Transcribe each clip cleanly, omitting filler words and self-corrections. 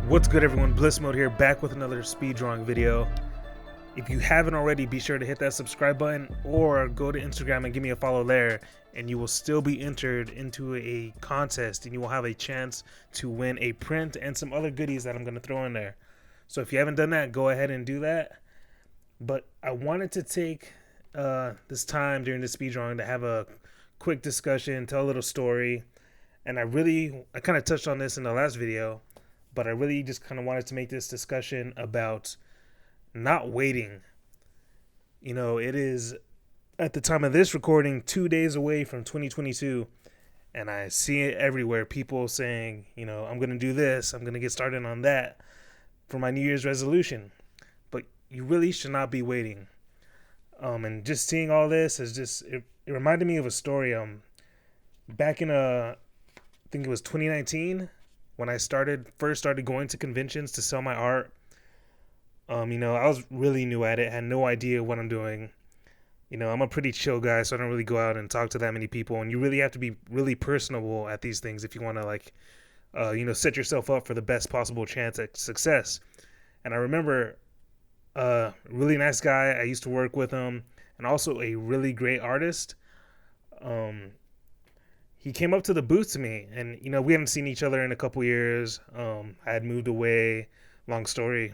What's good, everyone? Bliss Mode here, back with another speed drawing video. If you haven't already, be sure to hit that subscribe button or go to Instagram and give me a follow there, and you will still be entered into a contest and you will have a chance to win a print and some other goodies that I'm going to throw in there. So if you haven't done that, go ahead and do that. But I wanted to take this time during the speed drawing to have a quick discussion, tell a little story, and I kind of touched on this in the last video, but I really just kind of wanted to make this discussion about not waiting. You know, it is, at the time of this recording, 2 days away from 2022, and I see it everywhere. People saying, you know, I'm going to do this, I'm going to get started on that for my New Year's resolution. But you really should not be waiting. And just seeing all this is just, it reminded me of a story. Back in, I think it was 2019, when I first started going to conventions to sell my art. You know, I was really new at it, had no idea what I'm doing. You know, I'm a pretty chill guy, so I don't really go out and talk to that many people. And you really have to be really personable at these things if you want to, set yourself up for the best possible chance at success. And I remember a really nice guy, I used to work with him, and also a really great artist. He came up to the booth to me, and, you know, we hadn't seen each other in a couple years. I had moved away, long story,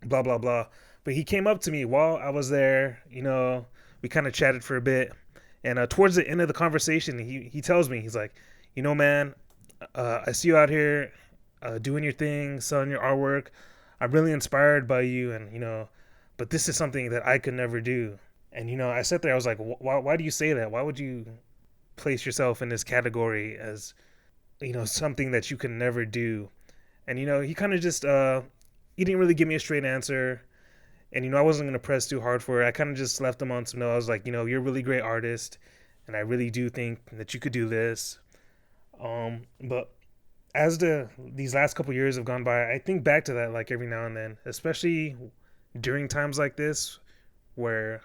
blah, blah, blah. But he came up to me while I was there, you know, we kind of chatted for a bit. And towards the end of the conversation, he tells me, he's like, you know, man, I see you out here doing your thing, selling your artwork. I'm really inspired by you, and, you know, but this is something that I could never do. And, you know, I sat there, I was like, why do you say that? Why would you place yourself in this category as, you know, something that you can never do? And, you know, he kind of just he didn't really give me a straight answer, and, you know, I wasn't going to press too hard for it. I kind of just left him on some note. I was like, you know, you're a really great artist, and I really do think that you could do this. But as these last couple years have gone by, I think back to that like every now and then, especially during times like this where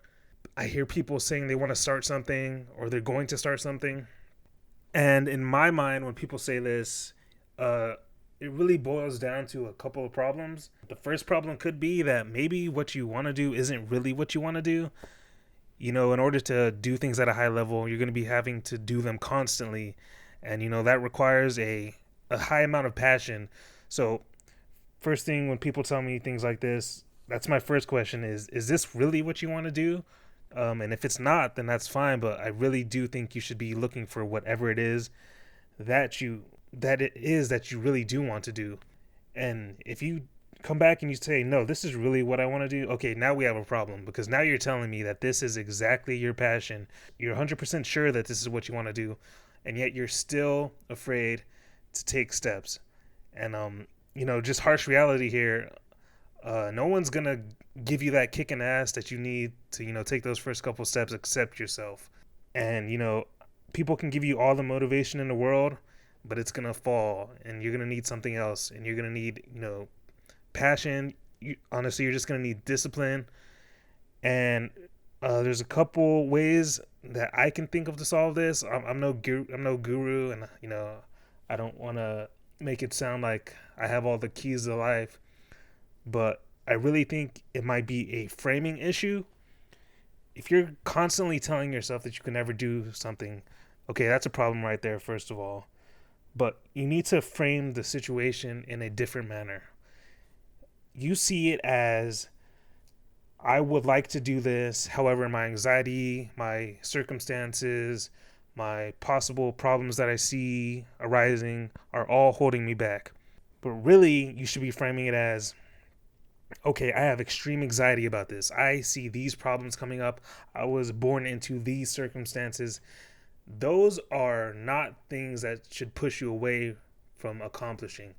I hear people saying they want to start something or they're going to start something. And in my mind, when people say this, it really boils down to a couple of problems. The first problem could be that maybe what you want to do isn't really what you want to do. You know, in order to do things at a high level, you're going to be having to do them constantly. And, you know, that requires a high amount of passion. So first thing when people tell me things like this, that's my first question is this really what you want to do? And if it's not, then that's fine. But I really do think you should be looking for whatever it is that you really do want to do. And if you come back and you say, no, this is really what I want to do, okay, now we have a problem, because now you're telling me that this is exactly your passion. You're 100% sure that this is what you want to do, and yet you're still afraid to take steps. And you know, just harsh reality here, no one's gonna give you that kick in the ass that you need to, you know, take those first couple steps except yourself. And, you know, people can give you all the motivation in the world, but it's gonna fall, and you're gonna need something else, and you're gonna need, you know, passion. Honestly, you're just gonna need discipline. And there's a couple ways that I can think of to solve this. I'm no guru, and, you know, I don't want to make it sound like I have all the keys to life, but I really think it might be a framing issue. If you're constantly telling yourself that you can never do something, okay, that's a problem right there, first of all. But you need to frame the situation in a different manner. You see it as, I would like to do this, however, my anxiety, my circumstances, my possible problems that I see arising are all holding me back. But really, you should be framing it as, okay, I have extreme anxiety about this. I see these problems coming up. I was born into these circumstances. Those are not things that should push you away from accomplishing.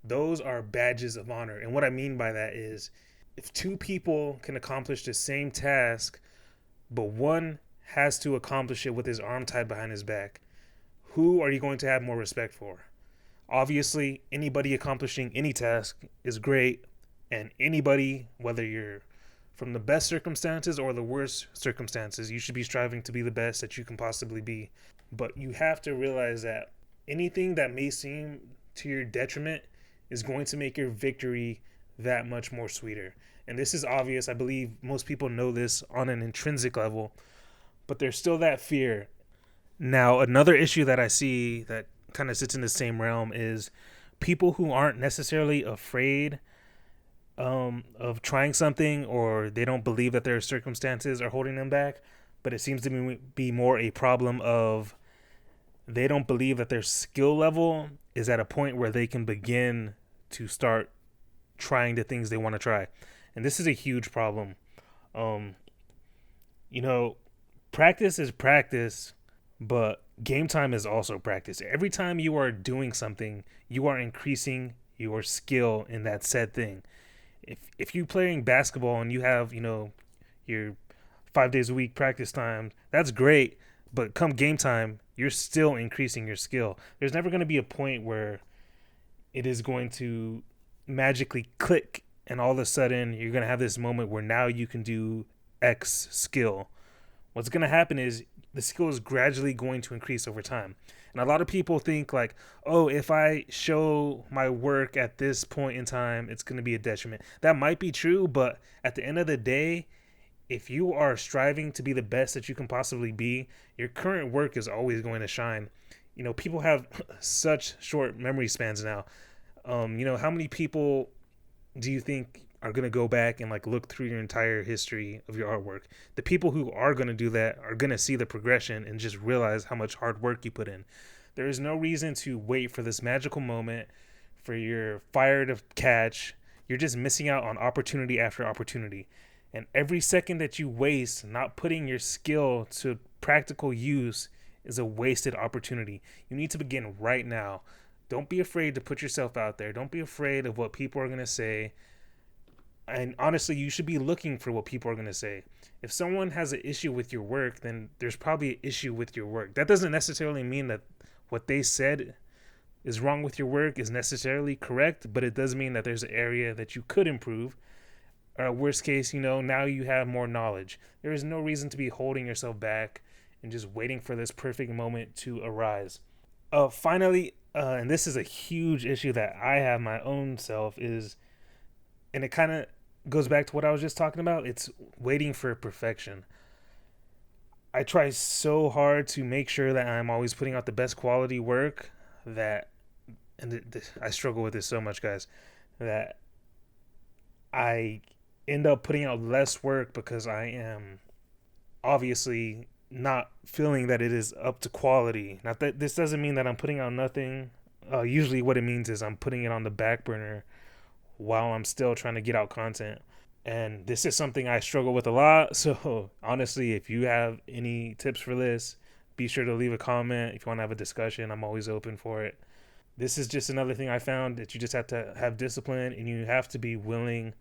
Those are badges of honor. And what I mean by that is, if two people can accomplish the same task, but one has to accomplish it with his arm tied behind his back, who are you going to have more respect for? Obviously, anybody accomplishing any task is great, and anybody, whether you're from the best circumstances or the worst circumstances, you should be striving to be the best that you can possibly be. But you have to realize that anything that may seem to your detriment is going to make your victory that much more sweeter. And this is obvious. I believe most people know this on an intrinsic level, but there's still that fear. Now, another issue that I see that kind of sits in the same realm is people who aren't necessarily afraid of trying something, or they don't believe that their circumstances are holding them back, but it seems to be more a problem of they don't believe that their skill level is at a point where they can begin to start trying the things they want to try. And this is a huge problem. Um, you know, practice is practice, but game time is also practice. Every time you are doing something, you are increasing your skill in that said thing. If you're playing basketball and you have, your 5 days a week practice time, that's great. But come game time, you're still increasing your skill. There's never going to be a point where it is going to magically click and all of a sudden you're going to have this moment where now you can do X skill. What's going to happen is the skill is gradually going to increase over time. And a lot of people think like, oh, if I show my work at this point in time, it's going to be a detriment. That might be true, but at the end of the day, if you are striving to be the best that you can possibly be, your current work is always going to shine. People have such short memory spans now. How many people do you think are going to go back and like look through your entire history of your artwork? The people who are going to do that are going to see the progression and just realize how much hard work you put in. There is no reason to wait for this magical moment for your fire to catch. You're just missing out on opportunity after opportunity. And every second that you waste not putting your skill to practical use is a wasted opportunity. You need to begin right now. Don't be afraid to put yourself out there. Don't be afraid of what people are going to say. And honestly, you should be looking for what people are going to say. If someone has an issue with your work, then there's probably an issue with your work. That doesn't necessarily mean that what they said is wrong with your work is necessarily correct, but it does mean that there's an area that you could improve. Or worst case, now you have more knowledge. There is no reason to be holding yourself back and just waiting for this perfect moment to arise. Finally, and this is a huge issue that I have my own self is, and it kind of goes back to what I was just talking about. It's waiting for perfection. I try so hard to make sure that I'm always putting out the best quality work that, and I struggle with this so much, guys, that I end up putting out less work because I am obviously not feeling that it is up to quality. Not that this doesn't mean that I'm putting out nothing. Usually what it means is I'm putting it on the back burner while I'm still trying to get out content. And this is something I struggle with a lot. So honestly, if you have any tips for this, be sure to leave a comment. If you want to have a discussion, I'm always open for it. This is just another thing I found that you just have to have discipline and you have to be willing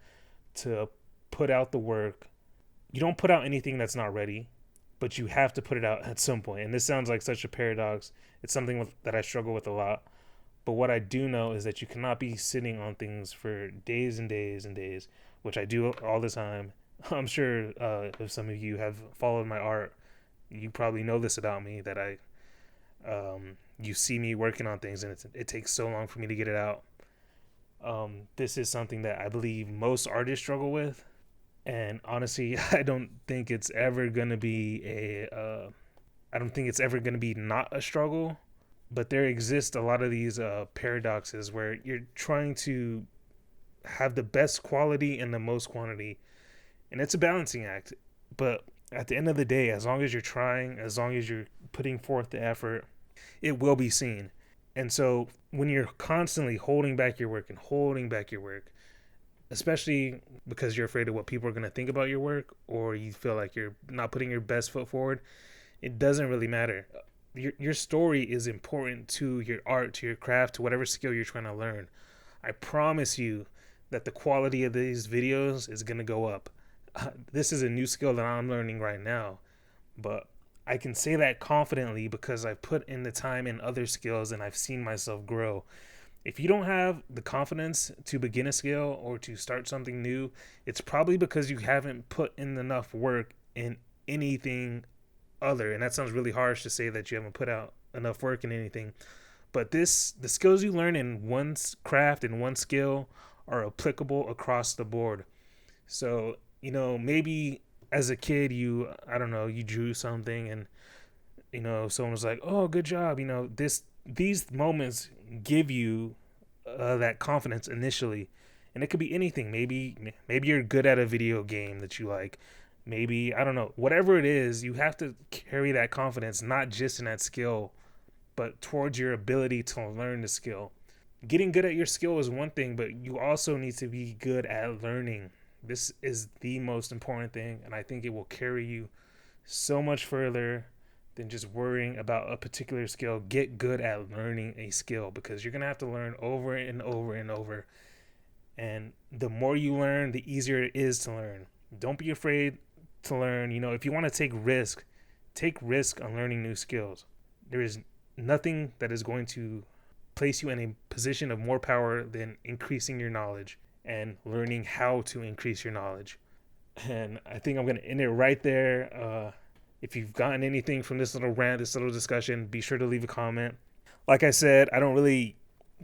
to put out the work. You don't put out anything that's not ready, but you have to put it out at some point. And this sounds like such a paradox. It's something that I struggle with a lot. But what I do know is that you cannot be sitting on things for days and days and days, which I do all the time. I'm sure if some of you have followed my art, you probably know this about me, that you see me working on things and it takes so long for me to get it out. This is something that I believe most artists struggle with. And honestly, I don't think it's ever going to be not a struggle. But there exist a lot of these paradoxes where you're trying to have the best quality and the most quantity. And it's a balancing act. But at the end of the day, as long as you're trying, as long as you're putting forth the effort, it will be seen. And so when you're constantly holding back your work, especially because you're afraid of what people are going to think about your work, or you feel like you're not putting your best foot forward, it doesn't really matter. Your story is important to your art, to your craft, to whatever skill you're trying to learn. I promise you that the quality of these videos is going to go up. This is a new skill that I'm learning right now, but I can say that confidently because I've put in the time in other skills and I've seen myself grow. If you don't have the confidence to begin a skill or to start something new, it's probably because you haven't put in enough work in anything other. And that sounds really harsh to say that you haven't put out enough work in anything, But the skills you learn in one craft and one skill are applicable across the board. So, maybe as a kid, I don't know, you drew something and, someone was like, oh, good job. These moments give you that confidence initially. And it could be anything. Maybe you're good at a video game that you like. Maybe, I don't know, whatever it is, you have to carry that confidence, not just in that skill, but towards your ability to learn the skill. Getting good at your skill is one thing, but you also need to be good at learning. This is the most important thing, and I think it will carry you so much further than just worrying about a particular skill. Get good at learning a skill because you're going to have to learn over and over and over. And the more you learn, the easier it is to learn. Don't be afraid to learn. If you want to take risk on learning new skills. There is nothing that is going to place you in a position of more power than increasing your knowledge and learning how to increase your knowledge. And I think I'm going to end it right there. If you've gotten anything from this little rant, this little discussion, be sure to leave a comment. Like I said, I don't really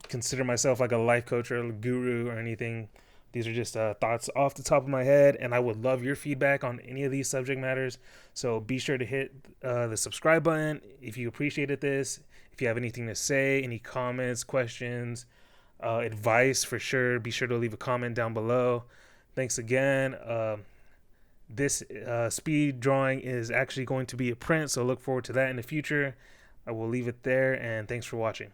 consider myself like a life coach or a guru or anything. These are just thoughts off the top of my head, and I would love your feedback on any of these subject matters. So be sure to hit the subscribe button if you appreciated this. If you have anything to say, any comments, questions, advice, for sure, be sure to leave a comment down below. Thanks again. This speed drawing is actually going to be a print, so look forward to that in the future. I will leave it there, and thanks for watching.